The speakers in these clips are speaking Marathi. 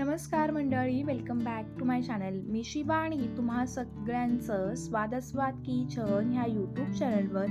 नमस्कार मंडळी, welcome back to my channel. मी शिवानी तुम्हा सगळ्यांचं स्वाद किचन ह्या यूट्यूब चॅनलवर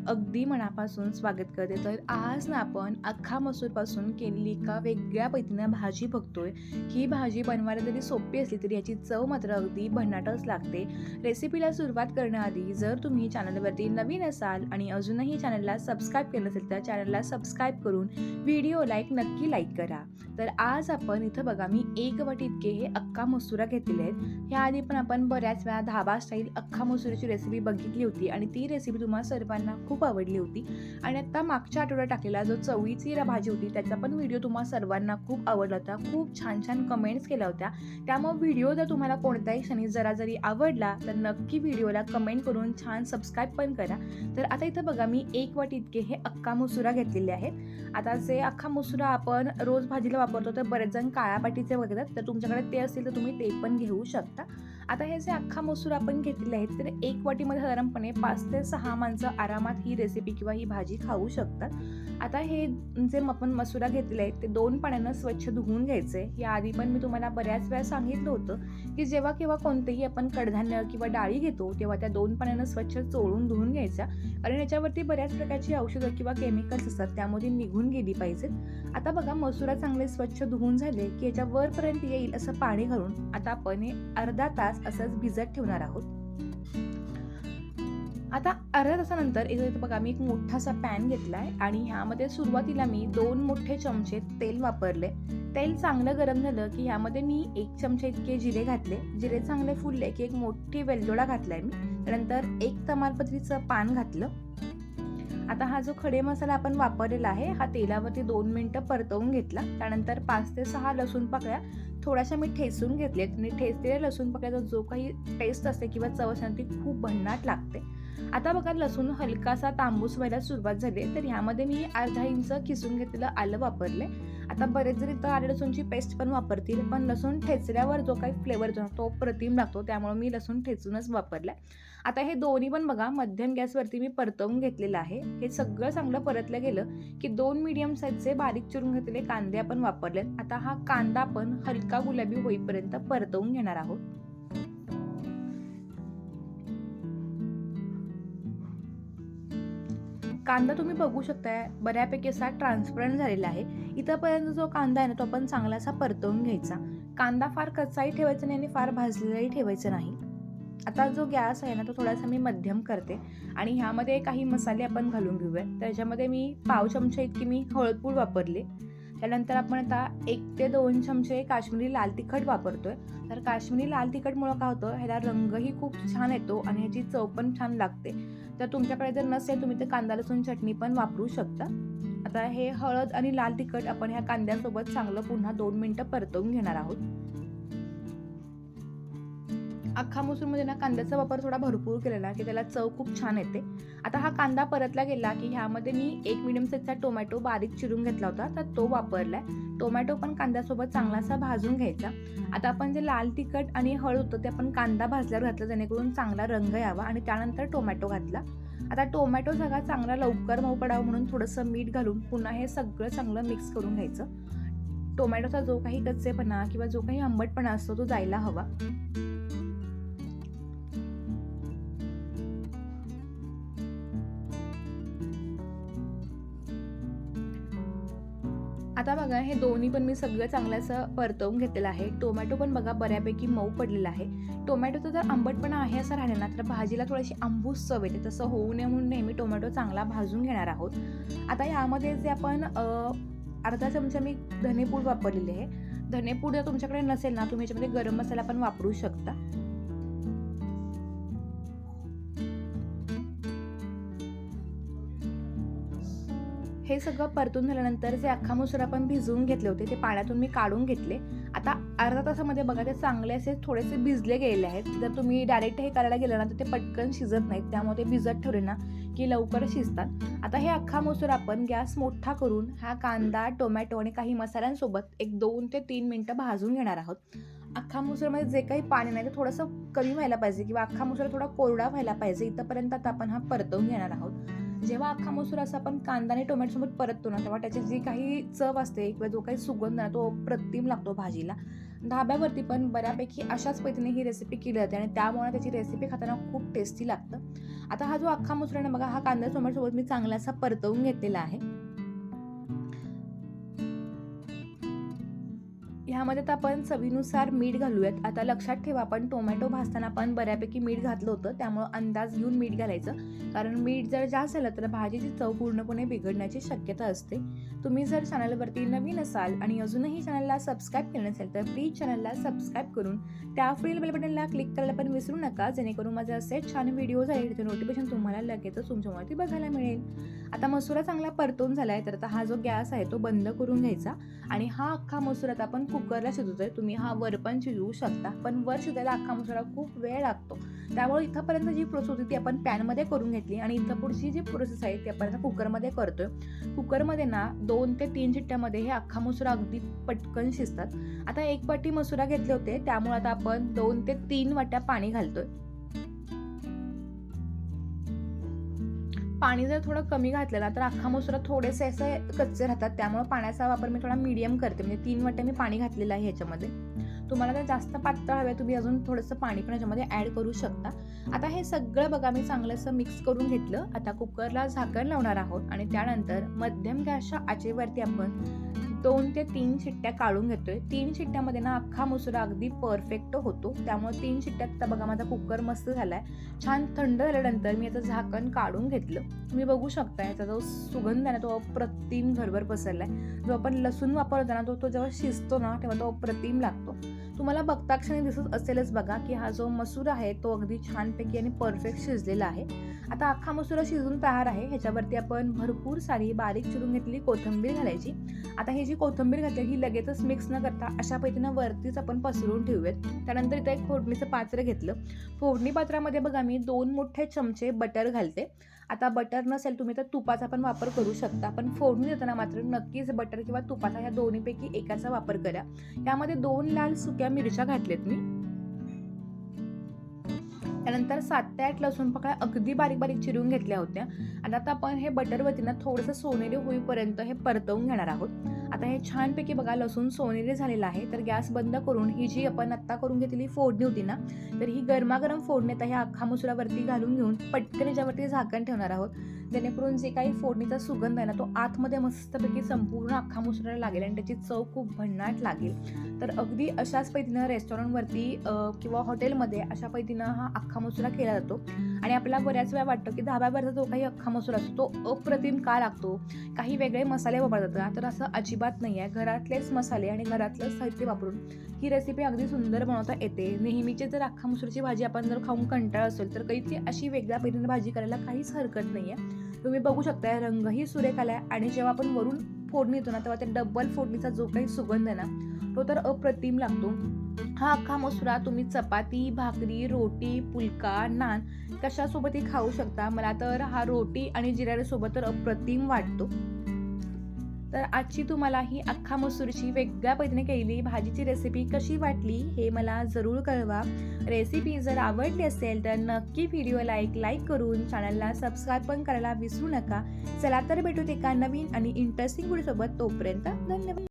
अगदी मनापासून स्वागत करते. तर आज ना आपण अख्खा मसूरपासून केलेली एका वेगळ्या पद्धतीनं भाजी बघतोय. ही भाजी बनवायला जरी सोपी असली तरी याची चव मात्र अगदी भन्नाटच लागते. रेसिपीला सुरुवात करण्याआधी जर तुम्ही चॅनलवरती नवीन असाल आणि अजूनही चॅनलला सबस्क्राईब केलं नसेल तर चॅनलला सबस्क्राईब करून व्हिडिओला नक्की लाईक करा. तर आज आपण इथं बघा मी 1 वाटी इतके हे अख्खा मसुरा घेतलेले आहेत. ह्याआधी पण आपण बऱ्याच वेळा धाबा स्टाईल अख्खा मसुराची रेसिपी बघितली होती आणि ती रेसिपी तुम्हाला सर्वांना खूप आवडली होती. आणि आता मागच्या आठवड्यात टाकलेला जो चवळीची भाजी होती त्याचा पण व्हिडिओ तुम्हाला सर्वांना खूप आवडला होता. खूप छान छान कमेंट्स केल्या होत्या. त्यामुळे व्हिडिओ जर तुम्हाला कोणत्याही क्षणी जरी आवडला तर नक्की व्हिडिओला कमेंट करून छान सबस्क्राईब पण करा. तर आता इथं बघा मी 1 वाटी इतके हे अख्खा मसुरा घेतलेले आहेत. आता जे अख्खा मसुरा आपण रोज भाजीला वापरतो तर बरेच जण काळ्या पाटीचे बघतात, तर तुमच्याकडे ते असेल तर तुम्ही ते पण घेऊ शकता. आता हे जे अख्खा मसूर आपण घेतलेले आहेत तर 1 वाटीमध्ये साधारणपणे 5 ते 6 माणसं आरामात ही रेसिपी किंवा ही भाजी खाऊ शकतात. आता हे जे आपण मसुरा घेतलेले आहेत ते 2 पाण्यानं स्वच्छ धुवून घ्यायचे. याआधी पण मी तुम्हाला बऱ्याच वेळा सांगितलं होतं की जेव्हा केव्हा कोणतेही आपण कडधान्य किंवा डाळी घेतो तेव्हा त्या 2 पाण्यानं स्वच्छ चोळून धुवून घ्यायच्या, कारण याच्यावरती बऱ्याच प्रकारची औषधं किंवा केमिकल्स असतात त्यामध्ये निघून गेली पाहिजेत. आता बघा मसुरा चांगले स्वच्छ धुवून झाले की याच्या वरपर्यंत येईल असं पाणी घालून आता आपण हे अर्धा तास असंच भिजत ठेवणार आहोत. आता अर्ध्या तासानंतर इथं बघा मी एक मोठासा पॅन घेतलाय आणि ह्यामध्ये सुरुवातीला मी 2 मोठे चमचे तेल वापरले. तेल चांगलं गरम झालं की ह्यामध्ये मी 1 चमचे इतके जिरे घातले. जिरे चांगले फुलले की एक मोठी वेलदोडा घातलाय मी. त्यानंतर 1 तमालपत्रीचं पान घातलं. आता हा जो खडे मसाला आपण वापरलेला आहे हा तेलावरती 2 मिनिटं परतवून घेतला. त्यानंतर 5 ते 6 लसूण पाकळ्या थोड्याशा मी ठेचून घेतलेत आणि ठेचलेल्या लसूण पाकळ्याचा जो काही टेस्ट असते किंवा चव असते ती खूप भन्नाट लागते. आता बघा लसूण हलकासा तांबूस व्हायला सुरुवात झाली तर ह्यामध्ये मी अर्धा इंच किसून घेतलेलं आलं वापरले. आता बरेच जण इथं आलं लसूणची पेस्ट पण वापरतील, पण लसूण ठेचल्यावर जो काही फ्लेवर येतो तो प्रतिम लागतो, त्यामुळे मी लसूण ठेचूनच वापरलाय. आता हे दोन्ही पण बघा मध्यम गॅसवरती मी परतवून घेतलेलं आहे. हे सगळं चांगलं परतलं गेलं की 2 मीडियम साईजचे बारीक चिरून घेतलेले कांदे आपण वापरलेत. आता हा कांदा आपण हलका गुलाबी होईपर्यंत परतवून घेणार आहोत. कांदा तुम्ही बघू शकताय बऱ्यापैकी असा ट्रान्सपरंट झालेला आहे. इथंपर्यंत जो कांदा आहे ना तो आपण चांगलासा परतवून घ्यायचा. कांदा फार कच्चाही ठेवायचा नाही आणि फार भाजलेलाही ठेवायचं नाही. आता जो गॅस आहे ना तो थोडासा मी मध्यम करते आणि ह्यामध्ये काही मसाले आपण घालून घेऊया. त्याच्यामध्ये मी पाव चमचा इतकी मी हळदपूड वापरली. त्यानंतर आपण आता 1 ते 2 चमचे काश्मीरी लाल तिखट वापरतोय. तर काश्मीरी लाल तिखटमुळं काय होतं, ह्याला रंगही खूप छान येतो आणि ह्याची चव पण छान लागते. तर तुमच्याकडे जर नसेल तुम्ही ते कांदा लसूण चटणी पण वापरू शकता. आता हे हळद आणि लाल तिखट आपण ह्या कांद्यासोबत चांगलं पुन्हा 2 मिनिटं परतवून घेणार आहोत. अख्खा मसूरमध्ये ना कांद्याचा वापर थोडा भरपूर केलेला की त्याला चव खूप छान येते. आता हा कांदा परतला गेला की ह्यामध्ये मी 1 मीडियम साईजचा टोमॅटो बारीक चिरून घेतला होता तर तो वापरलाय. टोमॅटो पण कांद्यासोबत चांगलासा भाजून घ्यायचा. आता आपण जे लाल तिखट आणि हळद होतं ते आपण कांदा भाजल्यावर घातलं जेणेकरून चांगला रंग यावा आणि त्यानंतर टोमॅटो घातला. आता टोमॅटो सगळा चांगला लवकर मऊ पडावं म्हणून थोडंसं मीठ घालून पुन्हा हे सगळं चांगलं मिक्स करून घ्यायचं. टोमॅटोचा जो काही कच्चेपणा किंवा जो काही आंबटपणा असतो तो जायला हवा. आता बघा हे दोन्ही पण मी सगळं चांगलं असं परतवून घेतलेलं आहे. टोमॅटो पण बघा बऱ्यापैकी मऊ पडलेला आहे. टोमॅटोचा जर आंबटपणा आहे असं राहिलं ना तर भाजीला थोडीशी आंबूस चव येते. तसं होऊ नये म्हणून नेहमी टोमॅटो चांगला भाजून घेणार आहोत. आता यामध्ये जे आपण अर्धा चमचा मी धनेपूड वापरलेली आहे. धनेपूड जर तुमच्याकडे नसेल ना तुम्ही याच्यामध्ये गरम मसाला पण वापरू शकता. हे सगळं परतून झाल्यानंतर जे अख्खा मसूर आपण भिजवून घेतले होते ते पाण्यातून मी काढून घेतले. आता अर्धा तासामध्ये बघा ते चांगले असे थोडेसे भिजले गेलेले आहेत. जर तुम्ही डायरेक्ट हे करायला गेलं ना तर ते पटकन शिजत नाहीत, त्यामुळे ते भिजत ठेवले ना की लवकर शिजतात. आता हे अख्खा मसूर आपण गॅस मोठा करून हा कांदा टोमॅटो आणि काही मसाल्यांसोबत एक 2 ते 3 मिनिटं भाजून घेणार आहोत. अख्खा मसूरमध्ये जे काही पाणी नाही ते थोडंसं कमी व्हायला पाहिजे किंवा अख्खा मसूर थोडा कोरडा व्हायला पाहिजे. इथंपर्यंत आता आपण हा परतवून घेणार आहोत. जेव्हा अख्खा मसूर असा आपण कांदा आणि टोमॅटोसोबत परततो ना तेव्हा त्याची जी काही चव असते किंवा जो काही सुगंध ना तो अप्रतिम लागतो भाजीला. धाब्यावरती पण बऱ्यापैकी अशाच पद्धतीने ही रेसिपी केली जाते आणि त्यामुळे त्याची रेसिपी खाताना खूप टेस्टी लागतं. आता हा जो अख्खा मसूर आहे ना बघा, हा कांदा टोमॅटोसोबत मी चांगलासा परतवून घेतलेला आहे. ह्यामध्ये आता आपण चवीनुसार मीठ घालूयात. आता लक्षात ठेवा, आपण टोमॅटो भाजताना आपण बऱ्यापैकी मीठ घातलं होतं, त्यामुळं अंदाज घेऊन मीठ घालायचं. कारण मीठ जर जास्त झालं तर भाजीची चव पूर्णपणे बिघडण्याची शक्यता असते. तुम्ही जर चॅनलवरती नवीन असाल आणि अजूनही चॅनलला सबस्क्राईब केलं नसेल तर प्लीज चॅनलला सबस्क्राईब करून त्यावरील बेल बटनला क्लिक करायला पण विसरू नका, जेणेकरून माझे असे छान व्हिडिओज आहे त्याचे नोटिफिकेशन तुम्हाला लगेचच तुमच्यावरती बघायला मिळेल. आता मसुरा चांगला परतून झाला आहे, तर आता हा जो गॅस आहे तो बंद करून घ्यायचा आणि हा अख्खा मसूर आता आपण कुकरला शिजवतोय. तुम्ही हा वर पण शिजवू शकता, पण वर शिजायला अख्खा मसुरा खूप वेळ लागतो. त्यामुळे इथंपर्यंत जी प्रोसेस होती ती आपण पॅनमध्ये करून घेतली आणि इथं पुढची जी प्रोसेस आहे ती आपण कुकरमध्ये करतोय. कुकरमध्ये ना 2 ते 3 शिट्ट्यामध्ये हे अख्खा मसुरा अगदी पटकन शिजतात. आता 1 वाटी मसुरा घेतले होते, त्यामुळे आता आपण 2 ते 3 वाट्या पाणी घालतोय. पाणी जर थोडं कमी घातलं ना तर अख्खा मसुरा थोडेसे असे कच्चे राहतात, त्यामुळे पाण्याचा वापर मी थोडा मीडियम करते. म्हणजे 3 वाट्या मी पाणी घातलेलं आहे ह्याच्यामध्ये. तुम्हाला जर जास्त पातळ हवे तुम्ही अजून थोडंसं पाणी पण ह्याच्यामध्ये ॲड करू शकता. आता हे सगळं बघा मी चांगलंसं मिक्स करून घेतलं. आता कुकरला झाकण लावणार आहोत आणि त्यानंतर मध्यम गॅसच्या आचेवरती आपण 2 ते 3 शिट्ट्या काढून घेतोय. 3 शिट्ट्यामध्ये ना अख्खा मसुरा अगदी परफेक्ट होतो, त्यामुळे 3 शिट्ट्यात आता बघा माझा कुकर मस्त झालाय. छान थंड झाल्यानंतर मी याचं झाकण काढून घेतलं. तुम्ही बघू शकता याचा जो सुगंध आहे ना तो अप्रतिम घरभर पसरलाय. जो आपण लसूण वापरतो ना तो जेव्हा शिजतो ना तेव्हा तो अप्रतिम लागतो. तुम्हाला बघता क्षणी दिसत असेलच बघा की हा जो मसूर आहे तो अगदी छानपैकी आणि परफेक्ट शिजलेला आहे. आता अख्खा मसुरा शिजून तयार आहे. ह्याच्यावरती आपण भरपूर सारी बारीक चिरून घेतलेली कोथिंबीर घालायची. आता ही जी कोथिंबीर घातली ही लगेचच मिक्स न करता अशा पद्धतीनं वरतीच आपण पसरवून ठेवूयात. त्यानंतर इथं एक फोडणीचं पात्र घेतलं. फोडणी पात्रामध्ये बघा मी 2 मोठे चमचे बटर घालते. आता बटर नसेल तुम्ही तर तुपाचा पण वापर करू शकता, पण फोडणी देताना मात्र नक्कीच बटर किंवा तुपाचा ह्या दोन्हीपैकी एकाचा वापर करा. त्यामध्ये 2 लाल सुक्या मिरच्या घातल्यात मी. त्यानंतर 7 ते 8 लसूण पाकळ्या अगदी बारीक बारीक चिरून घेतल्या होत्या. आणि आता आपण हे बटरवरती ना थोडंसं सोनेरी होईपर्यंत हे परतवून घेणार आहोत. आता हे छानपैकी बघा लसूण सोनेरी झालेलं आहे, तर गॅस बंद करून ही जी आपण आत्ता करून घेतलेली फोडणी होती ना, तर ही गरमागरम फोडणी आता ह्या अख्खा मसुरावरती घालून घेऊन पटकन याच्यावरती झाकण ठेवणार आहोत, जेणेकरून जे काही फोडणीचा सुगंध आहे ना तो आतमध्ये मस्तपैकी संपूर्ण अख्खा मसुराला लागेल आणि त्याची चव खूप भन्नाट लागेल. तर अगदी अशाच पद्धतीनं रेस्टॉरंटवरती किंवा हॉटेलमध्ये अशा पद्धतीनं हा अख्खा मसुरा केला जातो. आणि आपल्याला बऱ्याच वेळा वाटतं की धाब्यावरचा जो काही अख्खा मसुरा असतो तो अप्रतिम का लागतो, काही वेगळे मसाले वापरले जातात, तर असं अजिबात नाही आहे. घरातलेच मसाले आणि घरातलं साहित्य वापरून ही रेसिपी अगदी सुंदर बनवता येते. नेहमीची जर अख्खा मसुराची भाजी आपण जर खाऊन कंटाळ असेल तर काहीतरी अशी वेगळ्या पद्धतीने भाजी करायला काहीच हरकत नाही आहे. तुम्ही बघू शकता रंगही सुरेख आलाय आणि जेव्हा आपण वरून फोडणी येतो ना तेव्हा ते डबल फोडणीचा जो काही सुगंध आहे ना तो तर अप्रतिम लागतो. हा अख्खा मसुरा तुम्ही चपाती, भाकरी, रोटी, पुलका, नान कशासोबतही खाऊ शकता. मला तर हा रोटी आणि जिरा राईससोबत तर अप्रतिम वाटतो. तर आजची तुम्हाला ही अख्खा मसूरची वेगळ्या पद्धतीने केलेली भाजीची रेसिपी कशी वाटली हे मला जरूर कळवा. रेसिपी जर आवडली असेल तर नक्की व्हिडिओला एक लाईक करून चॅनलला सबस्क्राईब पण करायला विसरू नका. चला तर भेटूत एका नवीन आणि इंटरेस्टिंग व्हिडिओसोबत. तोपर्यंत धन्यवाद.